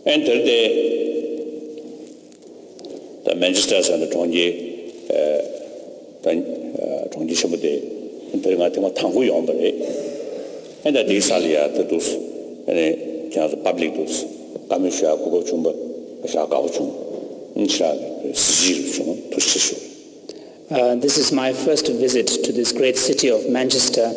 entered the Manchester's and the Tongji Shabade, and Perimatima Tangu Yombare, and the Disalia, the Dus, and the public Dus, Kamisha, Kugochumba, Shakauchum, Nshag, Sijil, Tushishu. This is my first visit to this great city of Manchester,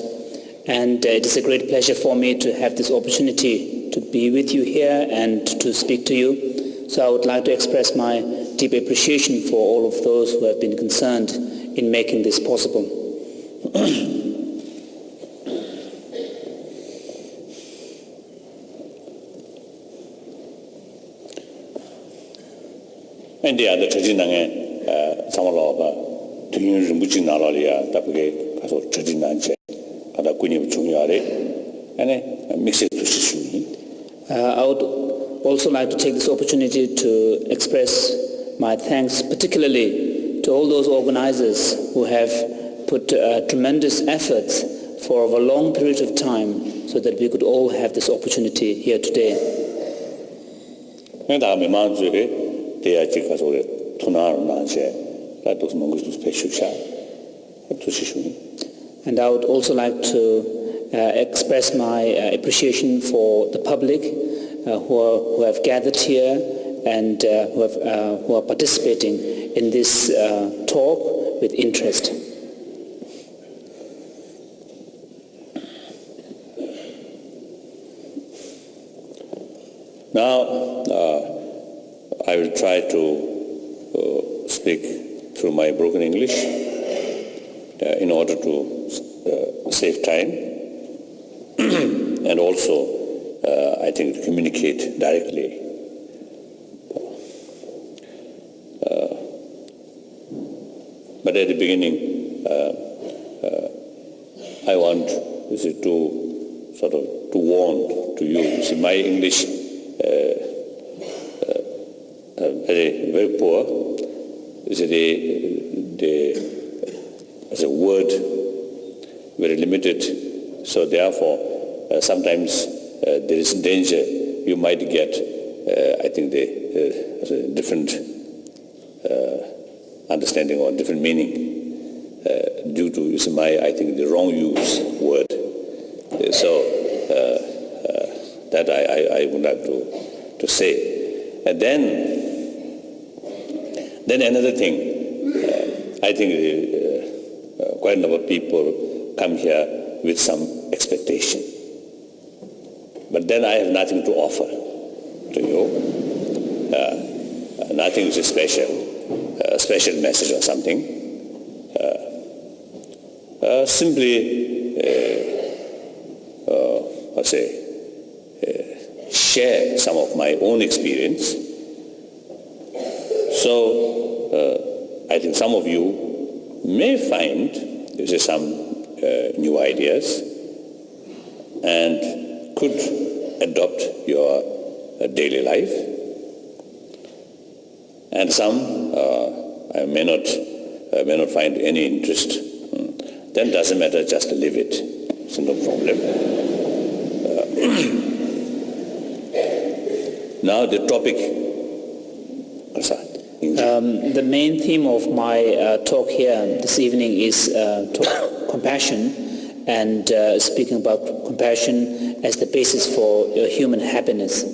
and it is a great pleasure for me to have this opportunity to be with you here and to speak to you. So I would like to express my deep appreciation for all of those who have been concerned in making this possible. And the other Tajinang, Samalova, Tuyun Rumbuchin Alalia, Tapage, Kaso Tajinanche, and a Kunim Chunyare, and a mix it to Shishuni. I would also like to take this opportunity to express my thanks particularly to all those organizers who have put tremendous efforts for a long period of time so that we could all have this opportunity here today. And I would also like to express my appreciation for the public who have gathered here and who are participating in this talk with interest. Now, I will try to speak through my broken English in order to save time and also, I think, to communicate directly. But at the beginning, I want to sort of to warn to you. You see, my English very poor. Is as a word very limited. So therefore, sometimes there is danger. You might get, I think, the different understanding or different meaning due to, you see, I think, the wrong use word. So that I would like to say. And then another thing, I think quite a number of people come here with some expectation. But then I have nothing to offer to you. Nothing is special message or something. Simply, share some of my own experience. So I think some of you may find some new ideas and could adopt your daily life. And some I may not find any interest. Then doesn't matter, just leave it. It's no problem. Now the topic. The main theme of my talk here this evening is compassion, and speaking about compassion as the basis for human happiness.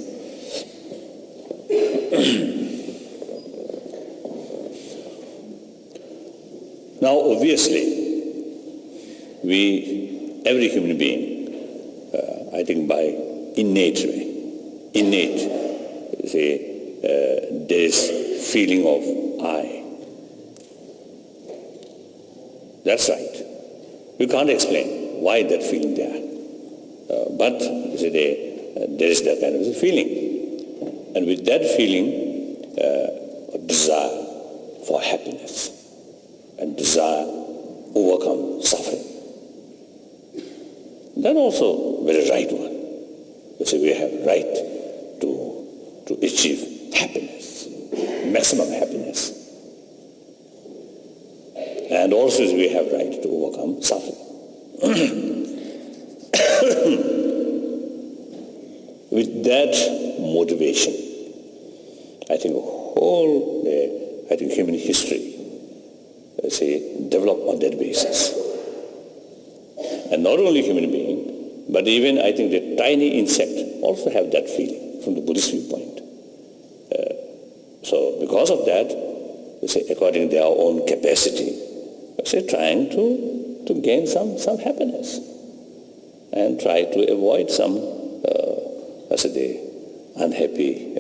Now, obviously, every human being, I think by innate, there is feeling of I. That's right. We can't explain why that feeling there. But there is that kind of feeling. And with that feeling, a desire for happiness and desire overcome suffering. That also very right one. We have right to achieve happiness, maximum happiness. And also we have right to overcome suffering. With that motivation, I think, whole human history, develop on that basis. And not only human being, but even I think the tiny insect also have that feeling from the Buddhist viewpoint. So because of that, according to their own capacity, trying to gain some happiness and try to avoid some, unhappy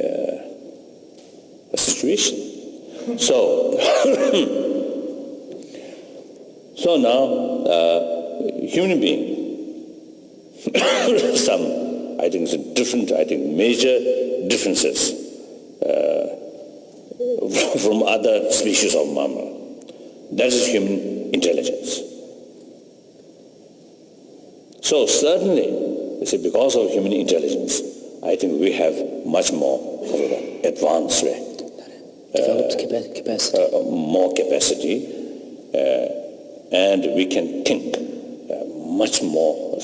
situation. So, so now, human being, some, I think, different, major differences from other species of mammal. That is human intelligence. So certainly, because of human intelligence, I think we have much more advanced way. Developed capacity. More capacity, and we can think much more,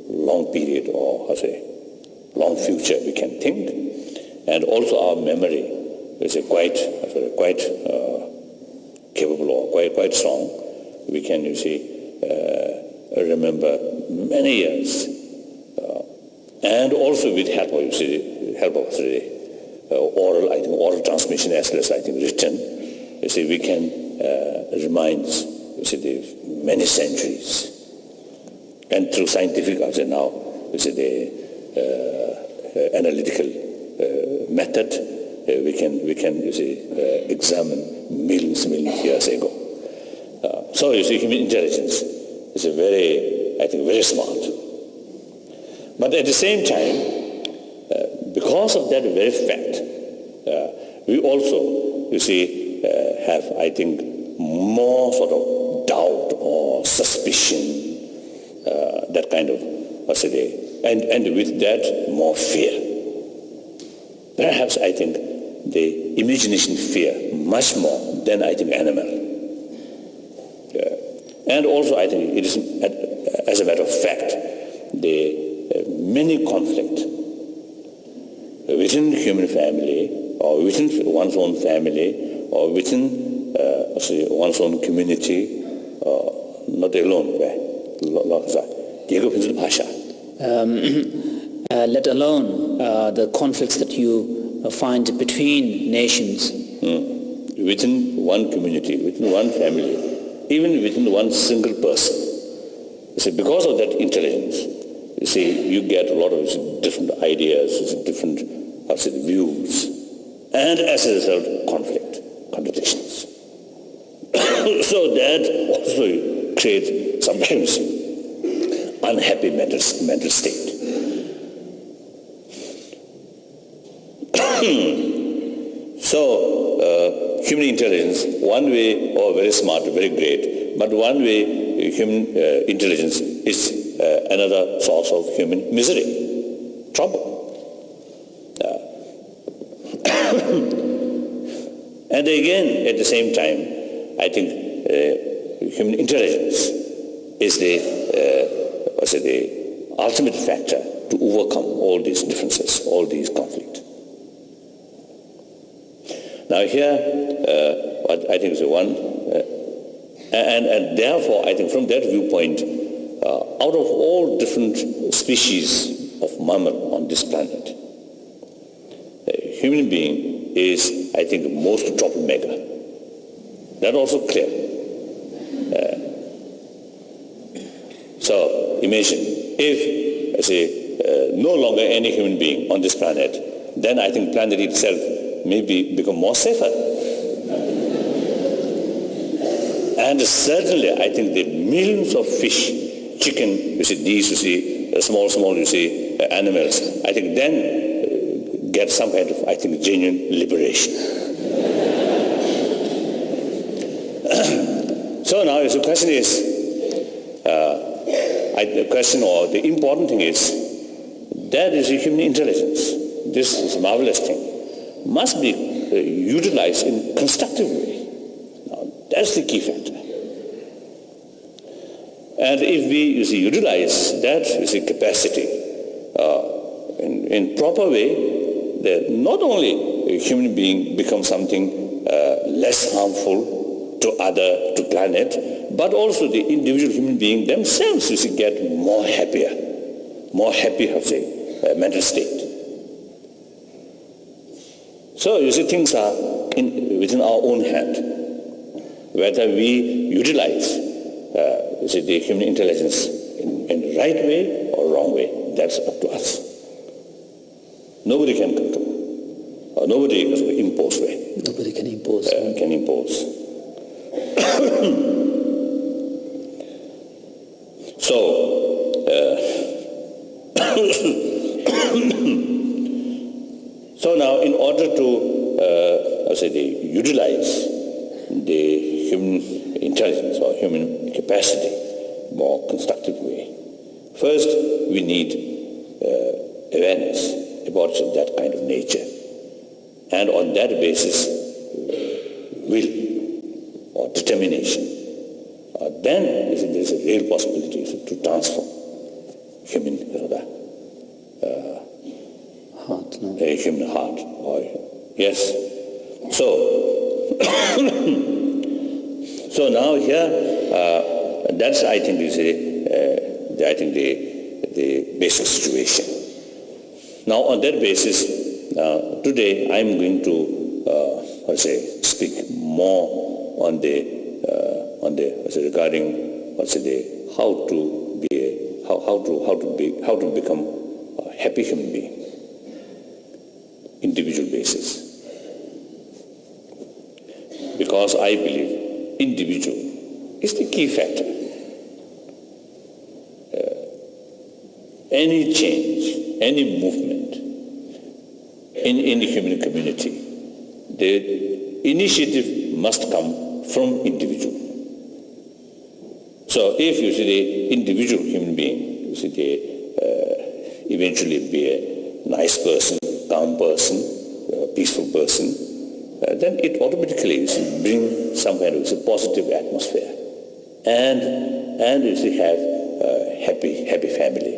long period or long future we can think, and also our memory is quite capable or quite strong. We can, remember many years, and also with help of oral transmission as well as written. We can remind the many centuries, and through scientific now the analytical method, we can examine millions years ago. So human intelligence is very smart. But at the same time, because of that very fact, we also have more sort of doubt or suspicion, that kind of and with that more fear. Perhaps the imagination fear much more than animal. And also it is, as a matter of fact, the many conflict within human family or within one's own family or within one's own community, not alone, let alone the conflicts that you find between nations. Within one community, within one family, even within one single person. Because of that intelligence, you get a lot of different ideas, different views, and as a result, conflict, contradictions. So that also creates sometimes unhappy mental state. So human intelligence, one way, very smart, very great, but one way human intelligence is another source of human misery, trouble. And again, at the same time, human intelligence is the ultimate factor to overcome all these differences, all these conflicts. Now here, what is one, and therefore from that viewpoint, out of all different species of mammal on this planet, human being is, most troublemaker. That's also clear. So imagine if, no longer any human being on this planet, then planet itself maybe become more safer. And certainly, the millions of fish, chicken, these, small, animals, then get some kind of, genuine liberation. So now the question is, the question or the important thing is, that is a human intelligence. This is a marvelous thing. Must be utilized in constructive way. Now, that's the key factor. And if we utilize that capacity in proper way, that not only a human being becomes something less harmful to planet, but also the individual human being themselves get more happy, mental state. So things are within our own hand. Whether we utilize the human intelligence in the right way or wrong way, that's up to us. Nobody can control, or nobody can impose way. Nobody can impose. Can impose. So now, in order to utilize the human intelligence or human capacity more constructive way, first we need awareness about that kind of nature, and on that basis, will or determination. Then there is a real possibility to transform human heart. No? A human heart. Yes. So, so now here, that's I think the basic situation. Now on that basis, today I'm going to speak more on the regarding how to become a happy human being, individual basis. Because I believe individual is the key factor. Any change, any movement in the human community, the initiative must come from individual. So if the individual human being, they eventually be a nice person, calm person, peaceful person, then it automatically bring some kind of positive atmosphere, and you have a happy family.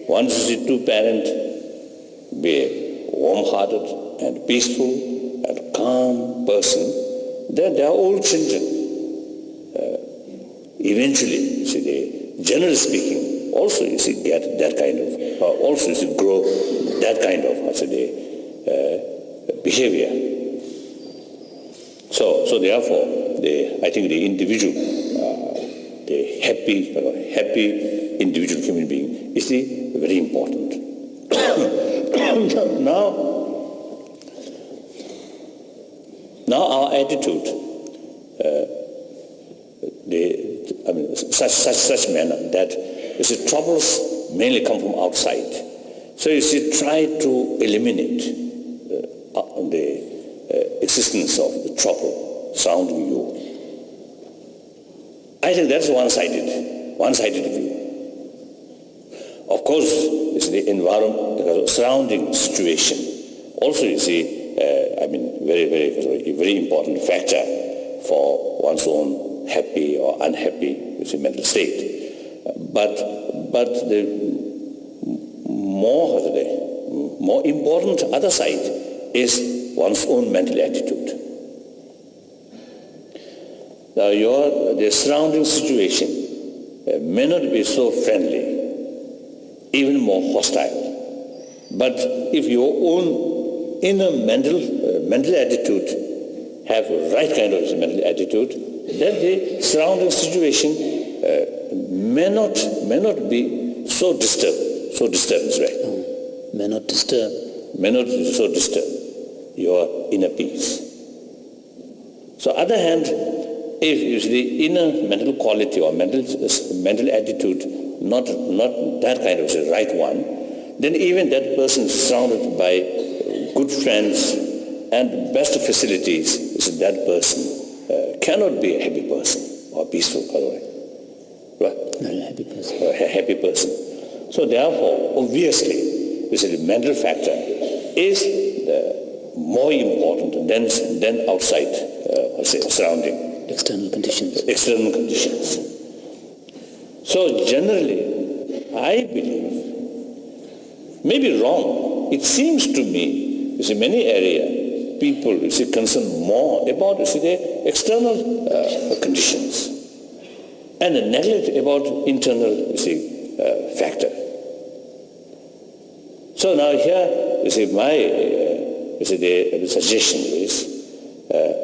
Once you see two-parent, be a warm-hearted and peaceful and calm person, then they are all children. Eventually, generally speaking, also get that kind of, also grow that kind of behavior. So therefore, I think the individual, the happy individual human being is very important. Now our attitude, such manner that troubles mainly come from outside. So try to eliminate the existence of the trouble surrounding you. I think that's one-sided view. Of course, it's the environment, the surrounding situation. Also, very important factor for one's own happy or unhappy mental state. But the more important other side is one's own mental attitude. Now, the surrounding situation may not be so friendly, even more hostile. But if your own inner mental attitude have the right kind of mental attitude, then the surrounding situation may not be so disturbed, right? May not disturb. May not so disturb your inner peace. So on the other hand, if the inner mental quality or mental attitude not that kind of the right one, then even that person is surrounded by good friends and best facilities, that person cannot be a happy person or peaceful person. Right? Not a happy person. Or a happy person. So therefore, obviously, the mental factor is more important than outside surrounding. External conditions. External conditions. So generally, I believe, maybe wrong, it seems to me you see, many area, people, you see, concern more about, you see, the external conditions and neglect about internal, you see, factor. So now here, you see, my, you see, the suggestion is,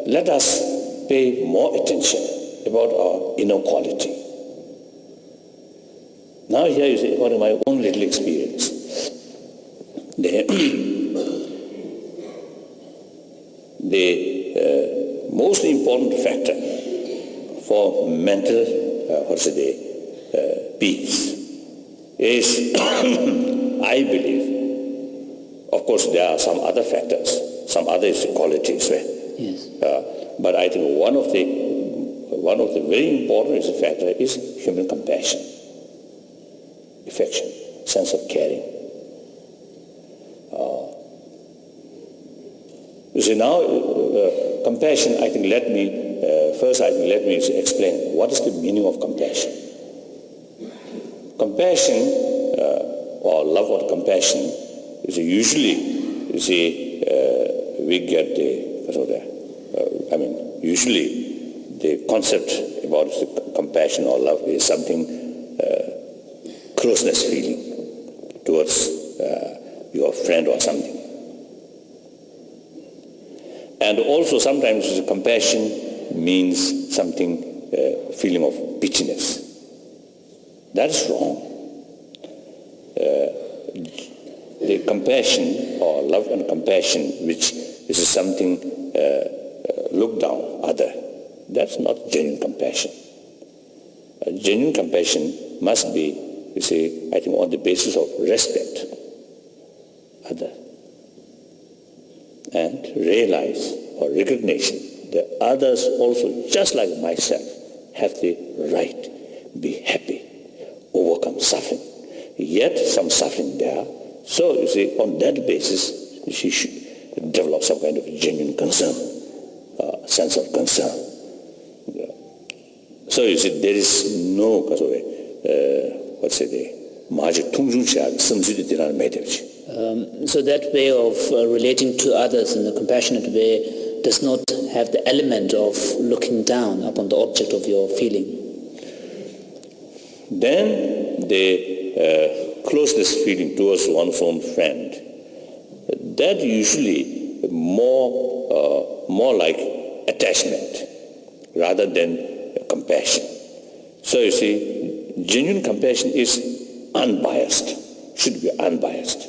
let us pay more attention about our inner quality. Now here, you see, according to my own little experience, the most important factor for mental peace is, I believe, of course there are some other factors, some other qualities, right? Yes. But I think one of the very important factor is human compassion, affection, sense of caring. You see, now compassion, I think, let me explain what is the meaning of compassion. Compassion, or love or compassion, is usually, you see, we get usually the concept about the compassion or love is something, closeness feeling towards your friend or something. And also sometimes the compassion means something, feeling of pityness. That's wrong. The compassion or love and compassion, which is something look down other, that's not genuine compassion. Genuine compassion must be, you see, I think on the basis of respect other, and realize or recognition that others also, just like myself, have the right, be happy, overcome suffering. Yet some suffering there. So you see, on that basis, she should develop some kind of genuine concern, sense of concern. So you see, there is no, so that way of relating to others in a compassionate way does not have the element of looking down upon the object of your feeling. Then the closeness feeling towards one's own friend, that usually more like attachment rather than compassion. So you see, genuine compassion is unbiased, should be unbiased.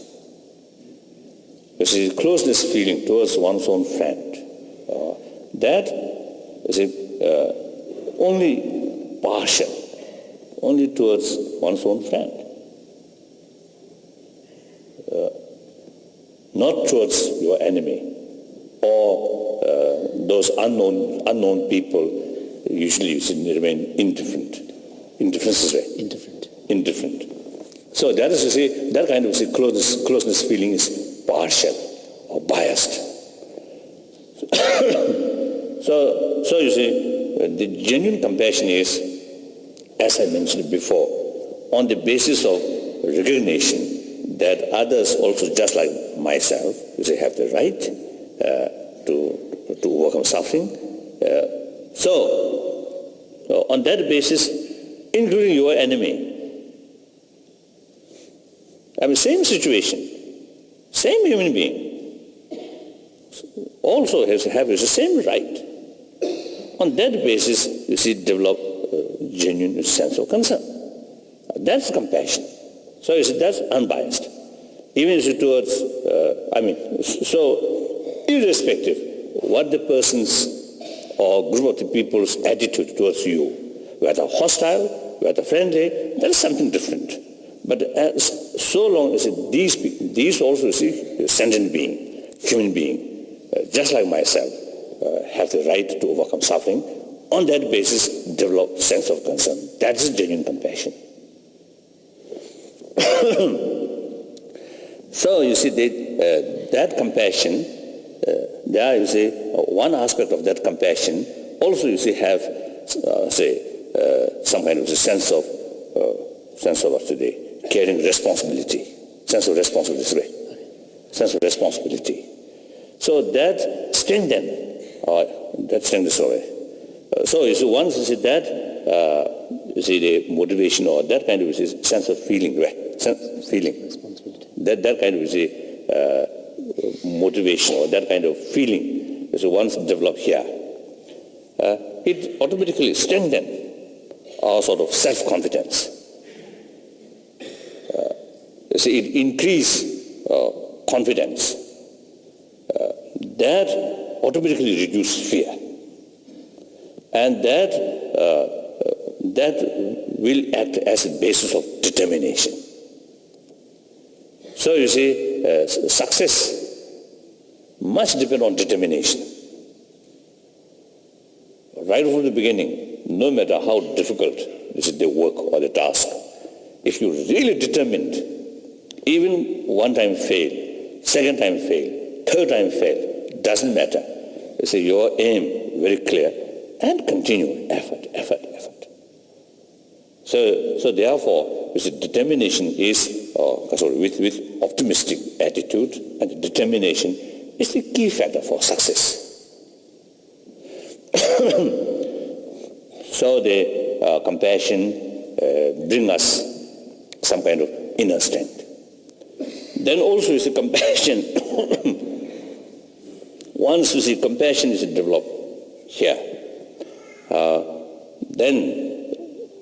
You see, closeness feeling towards one's own friend, that is only partial, only towards one's own friend, not towards your enemy or those unknown people. Usually you remain indifferent. Indifference is right. Indifferent. So that is, you see, that kind of closeness feeling is partial or biased. So you see, the genuine compassion is, as I mentioned before, on the basis of recognition that others also, just like myself, you see, have the right to overcome suffering. So on that basis, including your enemy, same situation, same human being, also has the same right. On that basis, you see, develop genuine sense of concern. That's compassion. So you see, that's unbiased. Even towards, so irrespective what the person's or group of the people's attitude towards you, whether hostile, whether friendly, that is something different. But so long as these also see sentient being, human being, just like myself, have the right to overcome suffering, on that basis develop sense of concern. That is genuine compassion. So you see that compassion, there you see one aspect of that compassion also you see have some kind of a sense of caring responsibility, sense of responsibility. So that strengthens the story. So you see, once you see that, you see the motivation or that kind of sense of feeling, right? Feeling. That kind of motivation or that kind of feeling is once developed here, it automatically strengthens our sort of self-confidence. You see, it increases confidence. That automatically reduces fear. And that will act as a basis of determination. So you see, success must depend on determination. Right from the beginning, no matter how difficult is the work or the task, if you're really determined, even one time fail, second time fail, third time fail, doesn't matter. You see, your aim very clear and continue effort. So therefore, you see, determination is, with optimistic attitude, and determination is the key factor for success. So the compassion bring us some kind of inner strength. Then also you see compassion. Once you see compassion is developed here, then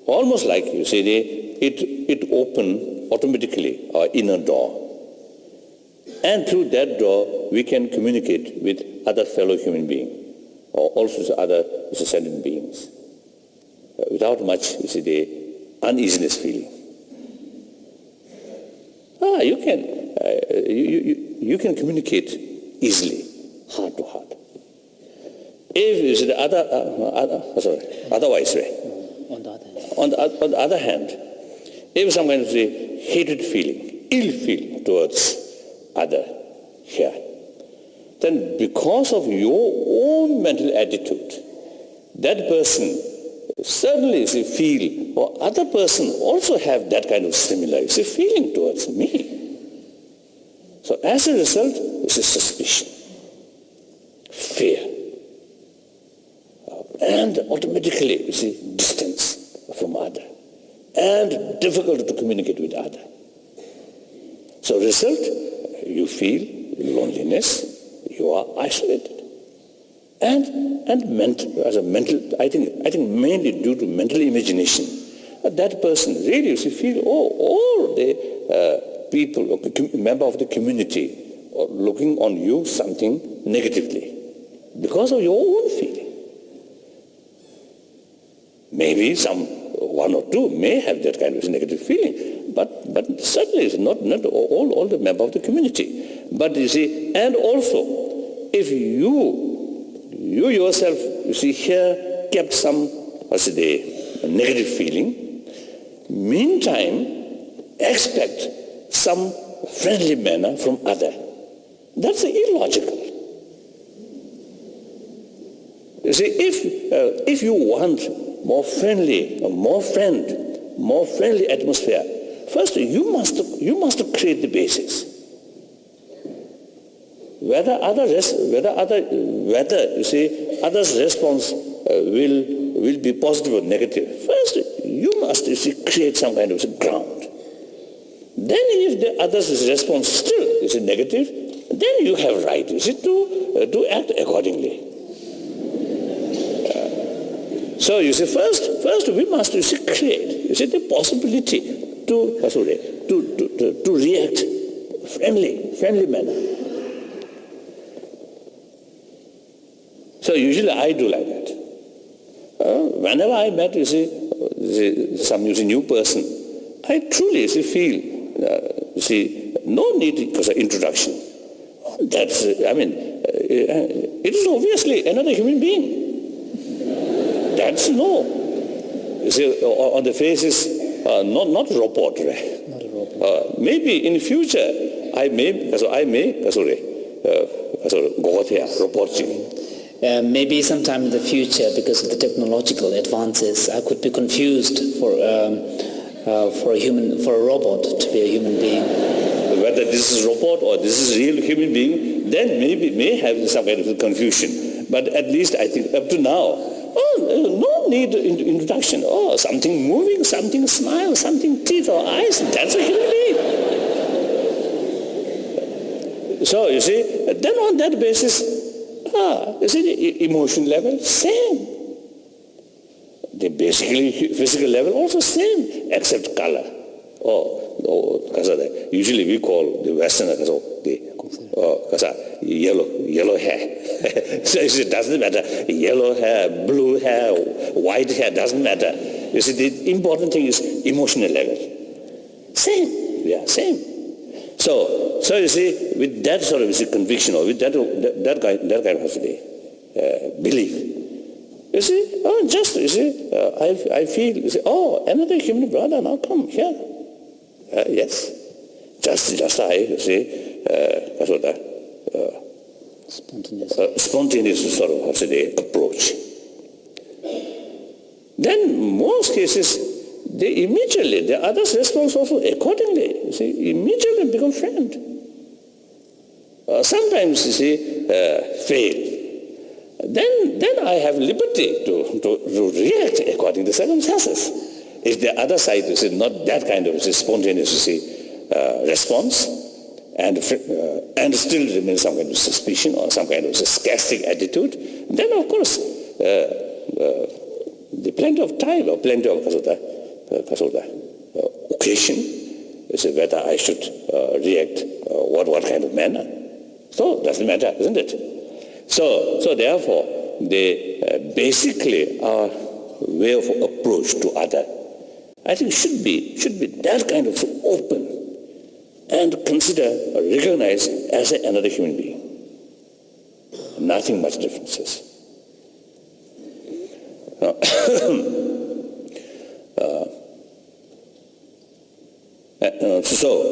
almost like you see it open automatically our inner door. And through that door we can communicate with other fellow human beings or also other sentient beings without much, you see, the uneasiness feeling. You can communicate easily, heart to heart. If you see the otherwise way. On the other hand, if some kind of hatred feeling, ill feeling towards other here, then because of your own mental attitude, that person certainly feel, or other person also have that kind of similar feeling towards me. So as a result, it's a suspicion, fear, and automatically, you see, distance from other, and difficult to communicate with other. So result, you feel loneliness, you are isolated. And mental, I think mainly due to mental imagination, that person really, you feel, all the people, or member of the community, are looking on you something negatively because of your own feeling. Maybe one or two may have that kind of negative feeling, but certainly it's not all the member of the community. But you see, and also, if you yourself, you see, here kept some, negative feeling, meantime, expect some friendly manner from other. That's illogical. You see, if you want more friendly atmosphere, first you must create the basis. Whether you see others' response will be positive or negative. First, you must create some kind of ground. Then, if the others' response still is negative, then you have right, to act accordingly. So you see, first we must create the possibility to react friendly manner. So usually I do like that. Whenever I met, some new person, I truly feel, no need for introduction. That's, it is obviously another human being. That's no. You see, on the faces, not robot. Right? Not a robot. Maybe in the future, I may go there, robot. Maybe sometime in the future, because of the technological advances, I could be confused for a robot to be a human being. whether this is robot or this is real human being, then maybe may have some kind of confusion. But at least I think up to now, no need introduction. Oh, something moving, something smile, something teeth or eyes, that's a human being. So you see, then on that basis, you see the emotion level, same. The basically physical level also same, except color. Usually we call the Westerner yellow hair. So you see, it doesn't matter. Yellow hair, blue hair, white hair, doesn't matter. You see, the important thing is emotional level. Same, yeah, same. So you see, with that sort of conviction or with that kind of belief, you see, I feel, you see, another human brother, now come here. Yes, just I, you see, spontaneous sort of approach. Then most cases, they immediately, the others respond also accordingly. You see, immediately become friend. Sometimes, you see, fail. Then I have liberty to react according to circumstances. If the other side is not that kind of spontaneous response, and still remains some kind of suspicion or some kind of sarcastic attitude, then of course the plenty of time or plenty of occasion is whether I should react what kind of manner. So doesn't matter, isn't it? So therefore, they basically our way of approach to other, I think should be that kind of open and consider or recognize as another human being. Nothing much differences. So